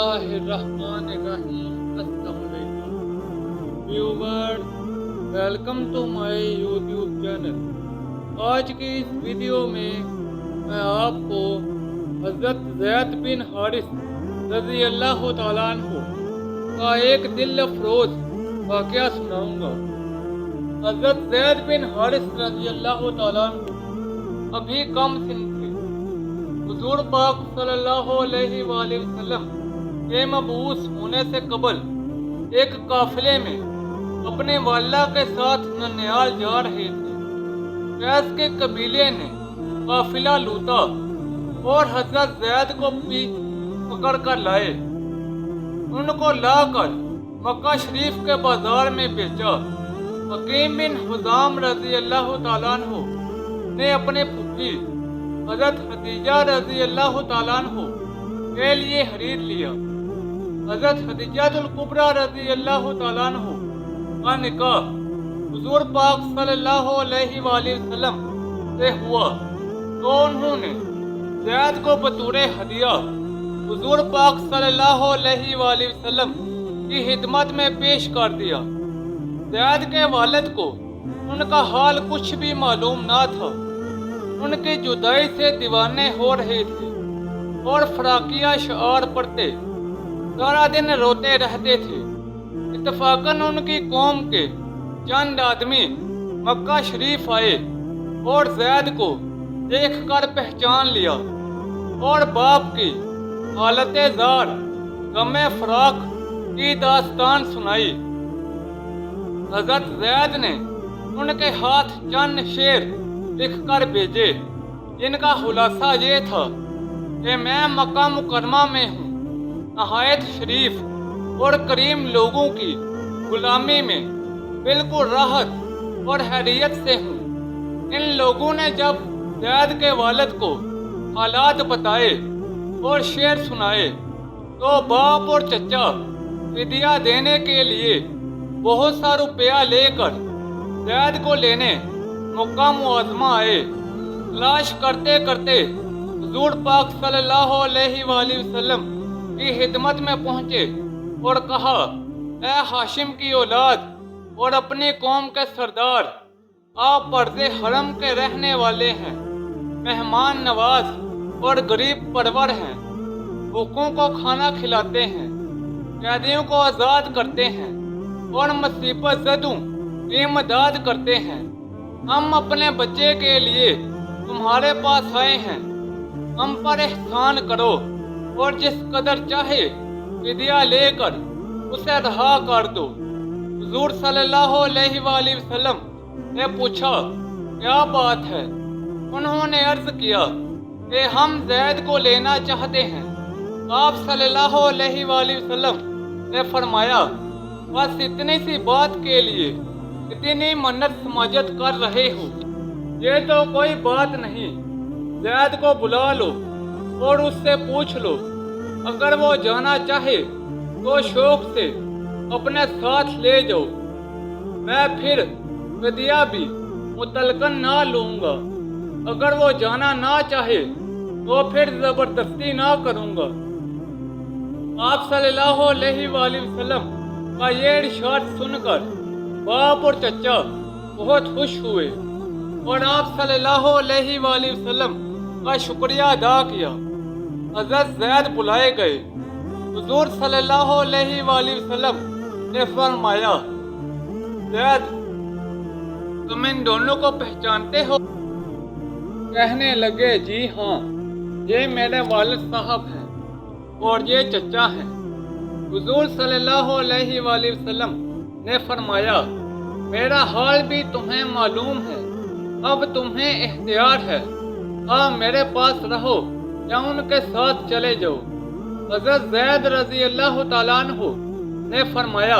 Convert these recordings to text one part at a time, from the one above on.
बिस्मिल्लाहिर्रहमानिर्रहीम। अस्सलाम वालेकुम viewers, welcome to my YouTube channel. आज की इस वीडियो में मैं आपको हज़रत ज़ैद बिन हारिस रज़ी अल्लाह तआला अन्हु का एक दिल अफरोज़ वाक़या सुनाऊंगा। हज़रत ज़ैद बिन हारिस रज़ी अल्लाह तआला अन्हु अभी कम सिन थे। हुज़ूर पाक सल्लल्लाहु अलैहि वसल्लम के मबऊस होने से कबल एक काफिले में अपने वालिदा के साथ ननिहाल जा रहे थे। कैस के कबीले ने काफिला लूटा और हज़रत ज़ैद को पकड़ कर लाए। उनको लाकर मक्का शरीफ के बाजार में बेचा। हकीम बिन हुज़ाम रज़ी अल्लाह तआला अन्हु ने अपने फूफी हज़रत खदीजा रज़ी अल्लाह तआला अन्हु के लिए खरीद लिया। हज़रत खदीजातुल कुबरा रज़ी अल्लाह तआला अन्हु का निकाह हुज़ूर पाक सल्लल्लाहु अलैहि वसल्लम से हुआ, तो उन्होंने ज़ैद को बतौर हदिया हुज़ूर पाक सल्लल्लाहु अलैहि वसल्लम की खिदमत में पेश कर दिया। ज़ैद के वालिद को उनका हाल कुछ भी मालूम ना था। उनकी जुदाई से दीवाने हो रहे थे और फराकिया शार पढ़ते सारा दिन रोते रहते थे। इत्तफाकन उनकी कौम के चंद आदमी मक्का शरीफ आए और ज़ैद को देखकर पहचान लिया और बाप की हालत ज़ार गमे फराक की दास्तान सुनाई। हज़रत ज़ैद ने उनके हाथ चंद शेर लिख कर भेजे, जिनका खुलासा ये था कि मैं मक्का मुकरमा में हूँ, नहायत शरीफ और करीम लोगों की गुलामी में बिल्कुल राहत और हैरियत से हूँ। इन लोगों ने जब ज़ैद के वालिद को हालात बताए और शेर सुनाए, तो बाप और चचा फिदिया देने के लिए बहुत सा रुपया लेकर ज़ैद को लेने मक्का मुअज़्ज़मा आए। तलाश करते करते हुज़ूर पाक सल्लल्लाहु अलैहि वसल्लम की खिदमत में पहुँचे और कहा, ऐ हाशिम की औलाद और अपनी कौम के सरदार, आप पर्दे हरम के रहने वाले हैं, मेहमान नवाज और गरीब परवर हैं, भूखों को खाना खिलाते हैं, कैदियों को आज़ाद करते हैं और मुसीबत ज़दों की मदद करते हैं। हम अपने बच्चे के लिए तुम्हारे पास आए हैं, हम पर एहसान करो और जिस कदर चाहे फिदिया लेकर उसे रहा कर दो। हुज़ूर सल्लल्लाहु अलैहि वसल्लम ने पूछा, क्या बात है? उन्होंने अर्ज किया कि हम ज़ैद को लेना चाहते हैं। आप सल्लल्लाहु अलैहि वसल्लम ने फरमाया, बस इतनी सी बात के लिए इतनी मन्नत समाजत कर रहे हो, ये तो कोई बात नहीं। ज़ैद को बुला लो और उससे पूछ लो, अगर वो जाना चाहे तो शौक से अपने साथ ले जाओ। मैं फिर फिदिया भी मुतलकन ना लूँगा। अगर वो जाना ना चाहे तो फिर ज़बरदस्ती ना करूँगा। आप सल्लल्लाहु अलैहि वसल्लम का ये इरशाद सुनकर बाप और चचा बहुत खुश हुए और आप सल्लल्लाहु अलैहि वसल्लम का शुक्रिया अदा किया। हज़रत ज़ैद बुलाए गए। हुज़ूर सल्लल्लाहु अलैहि वसल्लम ने फरमाया, ज़ैद, तुम इन दोनों को पहचानते हो? कहने लगे, जी हाँ, ये मेरे वालिद साहब हैं और ये चचा हैं। हुज़ूर सल्लल्लाहु अलैहि वसल्लम ने फरमाया, मेरा हाल भी तुम्हें मालूम है, अब तुम्हें इख्तियार है, हाँ मेरे पास रहो या उनके साथ चले जाओ। हज़रत ज़ैद रज़ी अल्लाह तआला अन्हु ने फरमाया,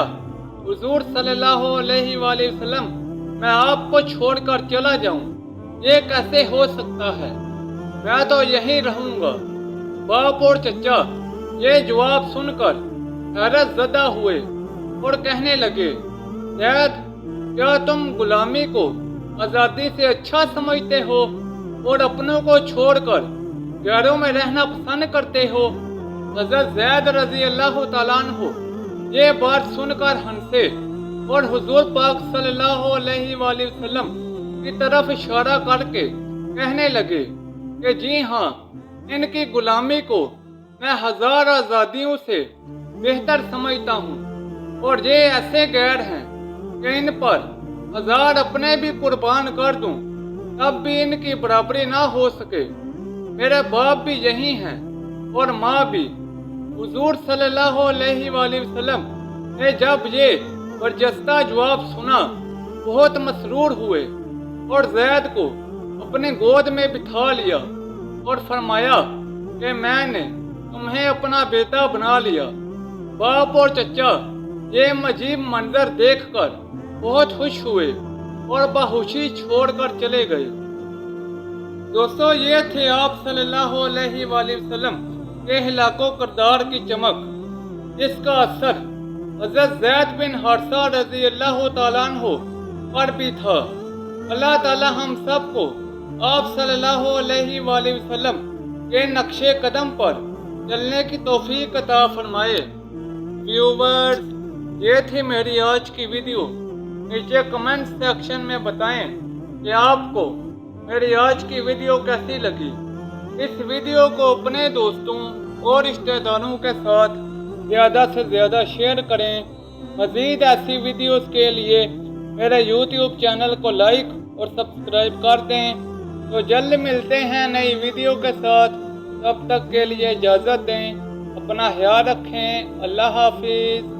हुज़ूर सल्लल्लाहु अलैहि वसल्लम, मैं आपको छोड़कर चला जाऊं, ये कैसे हो सकता है? मैं तो यहीं रहूंगा। बाप और चचा ये जवाब सुनकर हैरत ज़दा हुए और कहने लगे, ज़ैद, क्या तुम गुलामी को आज़ादी से अच्छा समझते हो और अपनों को छोड़कर गैरों में रहना पसंद करते हो? हज़रत ज़ैद रज़ी अल्लाह ताला अन्हु ये बात सुनकर हंसे और हुजूर पाक सल्लल्लाहु अलैहि वसल्लम की तरफ इशारा करके कहने लगे कि जी हाँ, इनकी गुलामी को मैं 1000 आज़ादियों से बेहतर समझता हूँ और ये ऐसे गैर हैं कि इन पर 1000 अपने भी कुर्बान कर दूँ तब भी इनकी बराबरी ना हो सके। मेरे बाप भी यही हैं और माँ भी। हुजूर सल्लल्लाहु अलैहि वसल्लम ने जब ये बरजस्ता जवाब सुना बहुत मसरूर हुए और ज़ैद को अपने गोद में बिठा लिया और फरमाया कि मैंने तुम्हें अपना बेटा बना लिया। बाप और चचा ये अजीब मंजर देखकर बहुत खुश हुए और बाहुशी छोड़कर चले गए। दोस्तों, ये थे आप सल्लल्लाहु अलैहि वसल्लम के हिलाको किरदार की चमक। इसका असर हज़रत ज़ैद बिन हारिसा रज़ी अल्लाह ताला अन्हु पर भी था। अल्लाह ताला हम सबको आप सल्लल्लाहु अलैहि वसल्लम के नक्शे कदम पर चलने की तौफीक अता फरमाए। व्यूवर्स, ये थी मेरी आज की वीडियो। नीचे कमेंट सेक्शन में बताएं कि आपको मेरी आज की वीडियो कैसी लगी। इस वीडियो को अपने दोस्तों और रिश्तेदारों के साथ ज़्यादा से ज़्यादा शेयर करें। मज़ीद ऐसी वीडियोस के लिए मेरे यूट्यूब चैनल को लाइक और सब्सक्राइब कर दें। तो जल्द मिलते हैं नई वीडियो के साथ। तब तक के लिए इजाज़त दें। अपना ख्याल रखें। अल्लाह हाफिज़।